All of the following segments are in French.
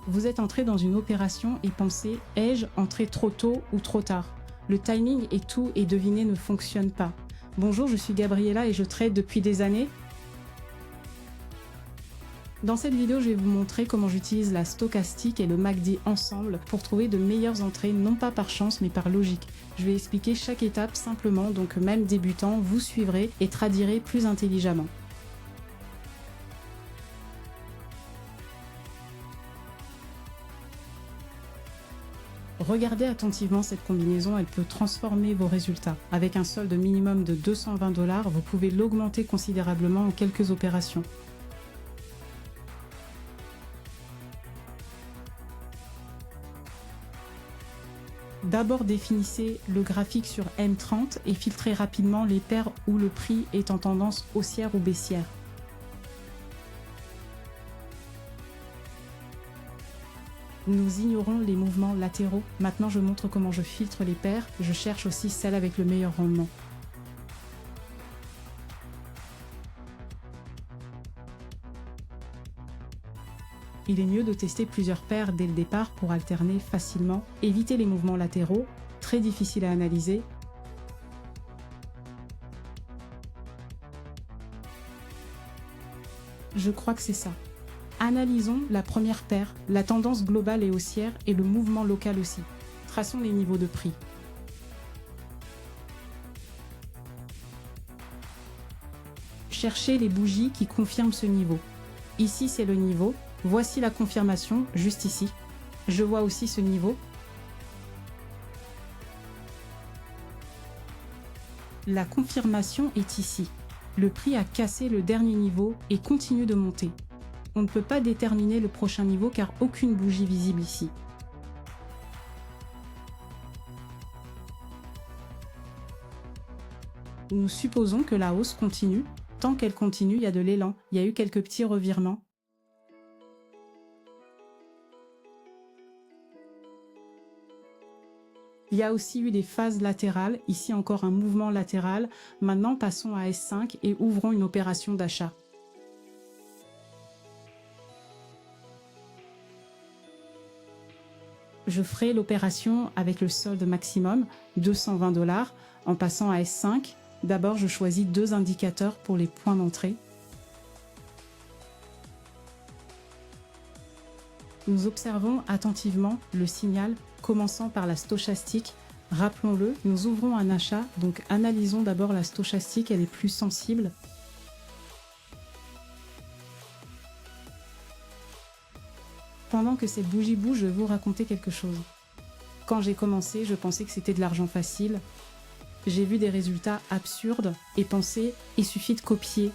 Vous êtes entré dans une opération et pensez, ai-je entré trop tôt ou trop tard? Le timing et tout et deviner ne fonctionne pas. Bonjour, je suis Gabriella et je trade depuis des années. Dans cette vidéo, je vais vous montrer comment j'utilise la stochastique et le MACD ensemble pour trouver de meilleures entrées, non pas par chance mais par logique. Je vais expliquer chaque étape simplement, donc même débutant, vous suivrez et tradirez plus intelligemment. Regardez attentivement cette combinaison, elle peut transformer vos résultats. Avec un solde minimum de 220 $, vous pouvez l'augmenter considérablement en quelques opérations. D'abord, définissez le graphique sur M30 et filtrez rapidement les paires où le prix est en tendance haussière ou baissière. Nous ignorons les mouvements latéraux. Maintenant, je montre comment je filtre les paires. Je cherche aussi celle avec le meilleur rendement. Il est mieux de tester plusieurs paires dès le départ pour alterner facilement. Évitez les mouvements latéraux, très difficiles à analyser. Je crois que c'est ça. Analysons la première paire, la tendance globale est haussière et le mouvement local aussi. Traçons les niveaux de prix. Cherchez les bougies qui confirment ce niveau. Ici, c'est le niveau. Voici la confirmation, juste ici. Je vois aussi ce niveau. La confirmation est ici. Le prix a cassé le dernier niveau et continue de monter. On ne peut pas déterminer le prochain niveau car aucune bougie visible ici. Nous supposons que la hausse continue. Tant qu'elle continue, il y a de l'élan. Il y a eu quelques petits revirements. Il y a aussi eu des phases latérales. Ici encore un mouvement latéral. Maintenant, passons à S5 et ouvrons une opération d'achat. Je ferai l'opération avec le solde maximum, 220 $, en passant à S5. D'abord, je choisis deux indicateurs pour les points d'entrée. Nous observons attentivement le signal, commençant par la stochastique. Rappelons-le, nous ouvrons un achat, donc analysons d'abord la stochastique, elle est plus sensible. Pendant que cette bougie bouge, je vais vous raconter quelque chose. Quand j'ai commencé, je pensais que c'était de l'argent facile. J'ai vu des résultats absurdes et pensé, il suffit de copier.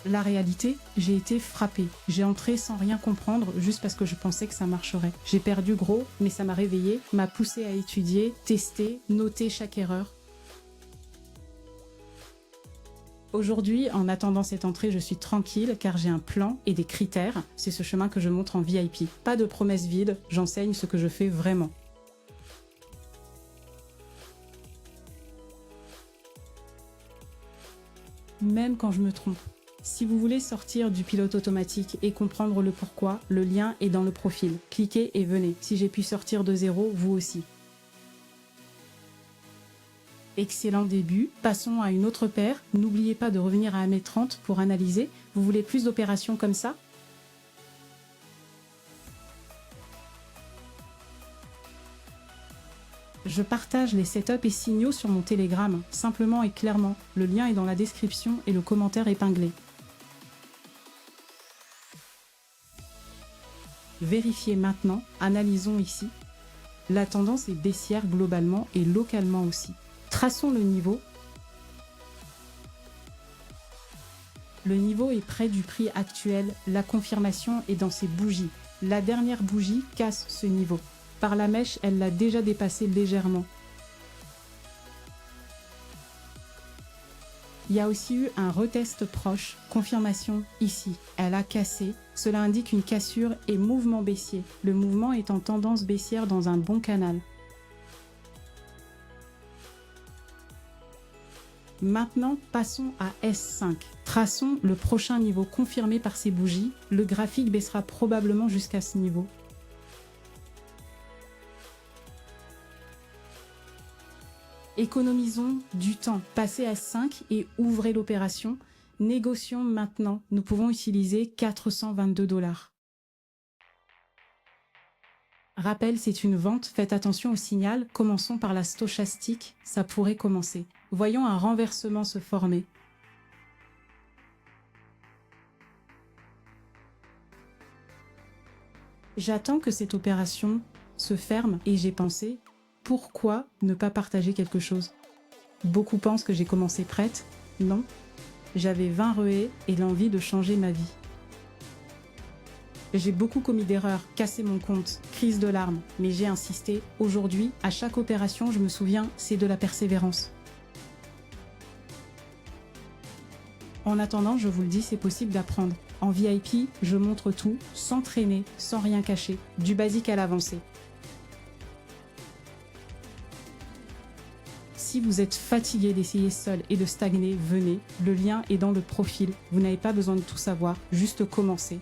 La réalité, j'ai été frappée. J'ai entré sans rien comprendre, juste parce que je pensais que ça marcherait. J'ai perdu gros, mais ça m'a réveillée, m'a poussé à étudier, tester, noter chaque erreur. Aujourd'hui, en attendant cette entrée, je suis tranquille car j'ai un plan et des critères. C'est ce chemin que je montre en VIP. Pas de promesses vides, j'enseigne ce que je fais vraiment. Même quand je me trompe. Si vous voulez sortir du pilote automatique et comprendre le pourquoi, le lien est dans le profil. Cliquez et venez. Si j'ai pu sortir de zéro, vous aussi. Excellent début. Passons à une autre paire. N'oubliez pas de revenir à M30 pour analyser. Vous voulez plus d'opérations comme ça? Je partage les setups et signaux sur mon Telegram, simplement et clairement. Le lien est dans la description et le commentaire épinglé. Vérifiez maintenant, analysons ici. La tendance est baissière globalement et localement aussi. Traçons le niveau. Le niveau est près du prix actuel, la confirmation est dans ces bougies. La dernière bougie casse ce niveau. Par la mèche, elle l'a déjà dépassé légèrement. Il y a aussi eu un retest proche, confirmation ici. Elle a cassé. Cela indique une cassure et mouvement baissier. Le mouvement est en tendance baissière dans un bon canal. Maintenant, passons à S5. Traçons le prochain niveau confirmé par ces bougies. Le graphique baissera probablement jusqu'à ce niveau. Économisons du temps. Passez à S5 et ouvrez l'opération. Négocions maintenant. Nous pouvons utiliser 422 $. Rappel, c'est une vente. Faites attention au signal. Commençons par la stochastique. Ça pourrait commencer. Voyons un renversement se former. J'attends que cette opération se ferme et j'ai pensé, pourquoi ne pas partager quelque chose? Beaucoup pensent que j'ai commencé prête. Non, j'avais 20 rehés et l'envie de changer ma vie. J'ai beaucoup commis d'erreurs, cassé mon compte, crise de larmes, mais j'ai insisté. Aujourd'hui, à chaque opération, je me souviens, c'est de la persévérance. En attendant, je vous le dis, c'est possible d'apprendre. En VIP, je montre tout, sans traîner, sans rien cacher, du basique à l'avancée. Si vous êtes fatigué d'essayer seul et de stagner, venez, le lien est dans le profil. Vous n'avez pas besoin de tout savoir, juste commencer.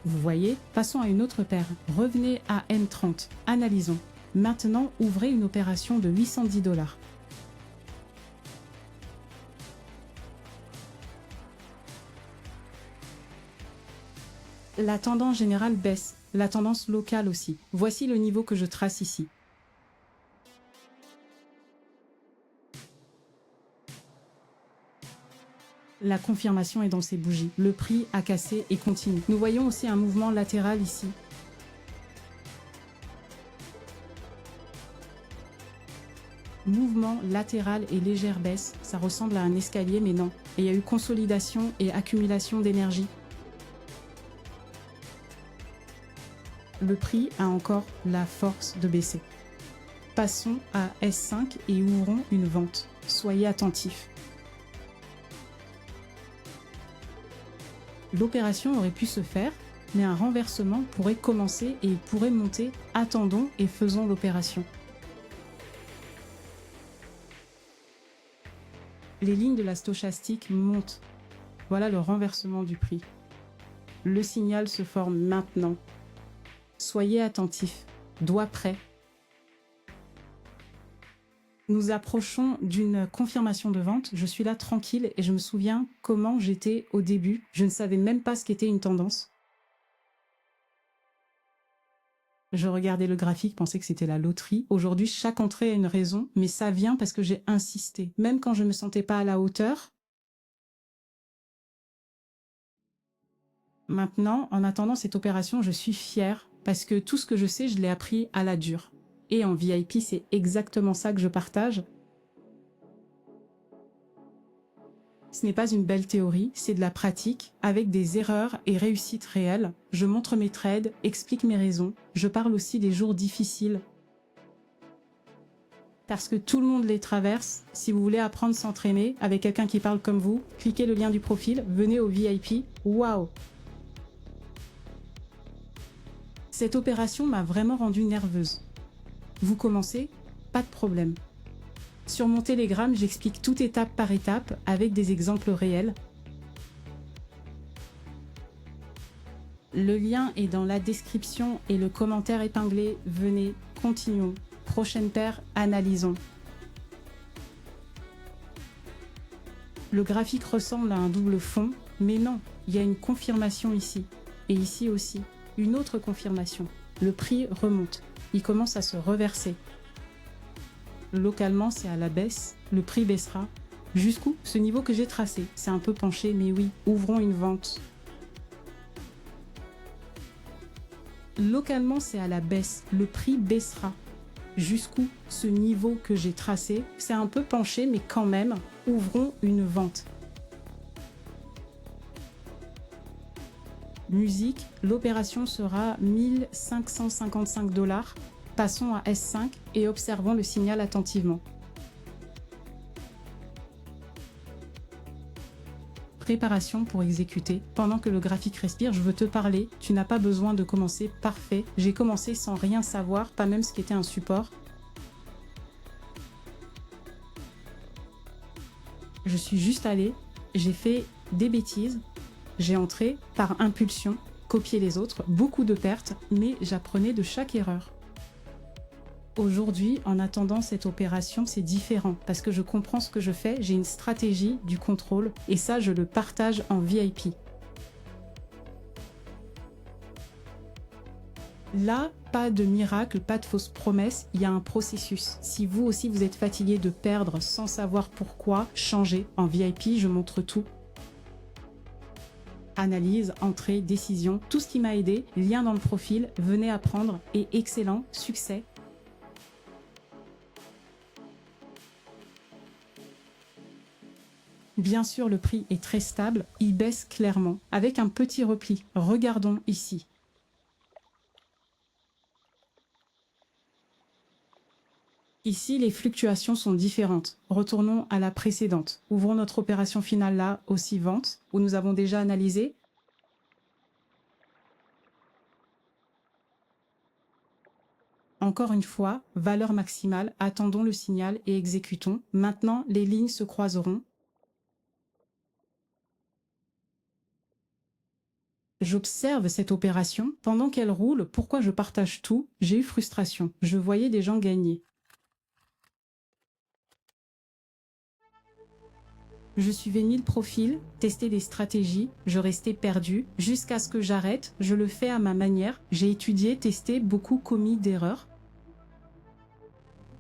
Vous voyez, passons à une autre paire. Revenez à M30, analysons. Maintenant, ouvrez une opération de 810 $. La tendance générale baisse, la tendance locale aussi. Voici le niveau que je trace ici. La confirmation est dans ces bougies. Le prix a cassé et continue. Nous voyons aussi un mouvement latéral ici. Mouvement latéral et légère baisse. Ça ressemble à un escalier, mais non. Et il y a eu consolidation et accumulation d'énergie. Le prix a encore la force de baisser. Passons à S5 et ouvrons une vente. Soyez attentifs. L'opération aurait pu se faire, mais un renversement pourrait commencer et il pourrait monter. Attendons et faisons l'opération. Les lignes de la stochastique montent. Voilà le renversement du prix. Le signal se forme maintenant. Soyez attentifs. Doigt prêt. Nous approchons d'une confirmation de vente. Je suis là tranquille et je me souviens comment j'étais au début. Je ne savais même pas ce qu'était une tendance. Je regardais le graphique, pensais que c'était la loterie. Aujourd'hui, chaque entrée a une raison, mais ça vient parce que j'ai insisté. Même quand je ne me sentais pas à la hauteur. Maintenant, en attendant cette opération, je suis fière parce que tout ce que je sais, je l'ai appris à la dure. Et en VIP, c'est exactement ça que je partage. Ce n'est pas une belle théorie, c'est de la pratique, avec des erreurs et réussites réelles. Je montre mes trades, explique mes raisons. Je parle aussi des jours difficiles. Parce que tout le monde les traverse. Si vous voulez apprendre à s'entraîner avec quelqu'un qui parle comme vous, cliquez le lien du profil, venez au VIP. Waouh! Cette opération m'a vraiment rendue nerveuse. Vous commencez, pas de problème. Sur mon Telegram, j'explique tout étape par étape avec des exemples réels. Le lien est dans la description et le commentaire épinglé. Venez, continuons. Prochaine paire, analysons. Le graphique ressemble à un double fond, mais non, il y a une confirmation ici. Et ici aussi, une autre confirmation. Le prix remonte. Il commence à se reverser. Localement, c'est à la baisse. Le prix baissera. Jusqu'où? Ce niveau que j'ai tracé. C'est un peu penché, mais oui. Ouvrons une vente. Localement, c'est à la baisse. Le prix baissera. Jusqu'où? Ce niveau que j'ai tracé. C'est un peu penché, mais quand même, ouvrons une vente. Musique, l'opération sera 1555 $. Passons à S5 et observons le signal attentivement. Préparation pour exécuter. Pendant que le graphique respire, je veux te parler. Tu n'as pas besoin de commencer parfait. J'ai commencé sans rien savoir, pas même ce qu'était un support. je suis juste allée, j'ai fait des bêtises, j'ai entré par impulsion, copié les autres, beaucoup de pertes, mais j'apprenais de chaque erreur. Aujourd'hui, en attendant cette opération, c'est différent parce que je comprends ce que je fais, j'ai une stratégie du contrôle et ça, je le partage en VIP. Là, pas de miracle, pas de fausses promesses, il y a un processus. Si vous aussi vous êtes fatigué de perdre sans savoir pourquoi, changez. En VIP, je montre tout. Analyse, entrée, décision, tout ce qui m'a aidé, lien dans le profil, venez apprendre et excellent, succès. Bien sûr, le prix est très stable, il baisse clairement, avec un petit repli. Regardons ici. Ici, les fluctuations sont différentes. Retournons à la précédente. Ouvrons notre opération finale là, aussi vente, où nous avons déjà analysé. Encore une fois, valeur maximale, attendons le signal et exécutons. Maintenant, les lignes se croiseront. J'observe cette opération. Pendant qu'elle roule, pourquoi je partage tout? J'ai eu frustration. Je voyais des gens gagner. Je suivais 1000 profils, testais des stratégies, je restais perdu, jusqu'à ce que j'arrête, je le fais à ma manière, j'ai étudié, testé, beaucoup commis d'erreurs.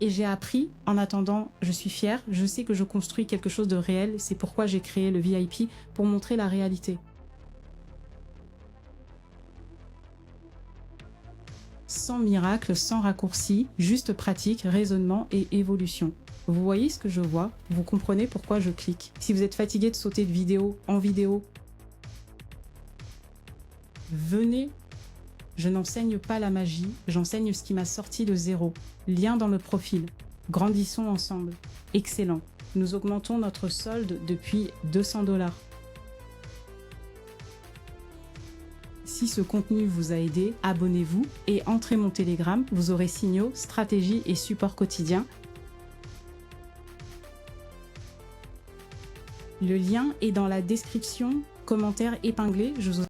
Et j'ai appris, en attendant, je suis fière, je sais que je construis quelque chose de réel, c'est pourquoi j'ai créé le VIP, pour montrer la réalité. Sans miracle, sans raccourci, juste pratique, raisonnement et évolution. Vous voyez ce que je vois, vous comprenez pourquoi je clique. Si vous êtes fatigué de sauter de vidéo en vidéo, venez. Je n'enseigne pas la magie, j'enseigne ce qui m'a sorti de zéro. Lien dans le profil. Grandissons ensemble. Excellent. Nous augmentons notre solde depuis 200 $. Si ce contenu vous a aidé, abonnez-vous et entrez mon Telegram, vous aurez signaux, stratégies et support quotidien. Le lien est dans la description, commentaire épinglé. Je vous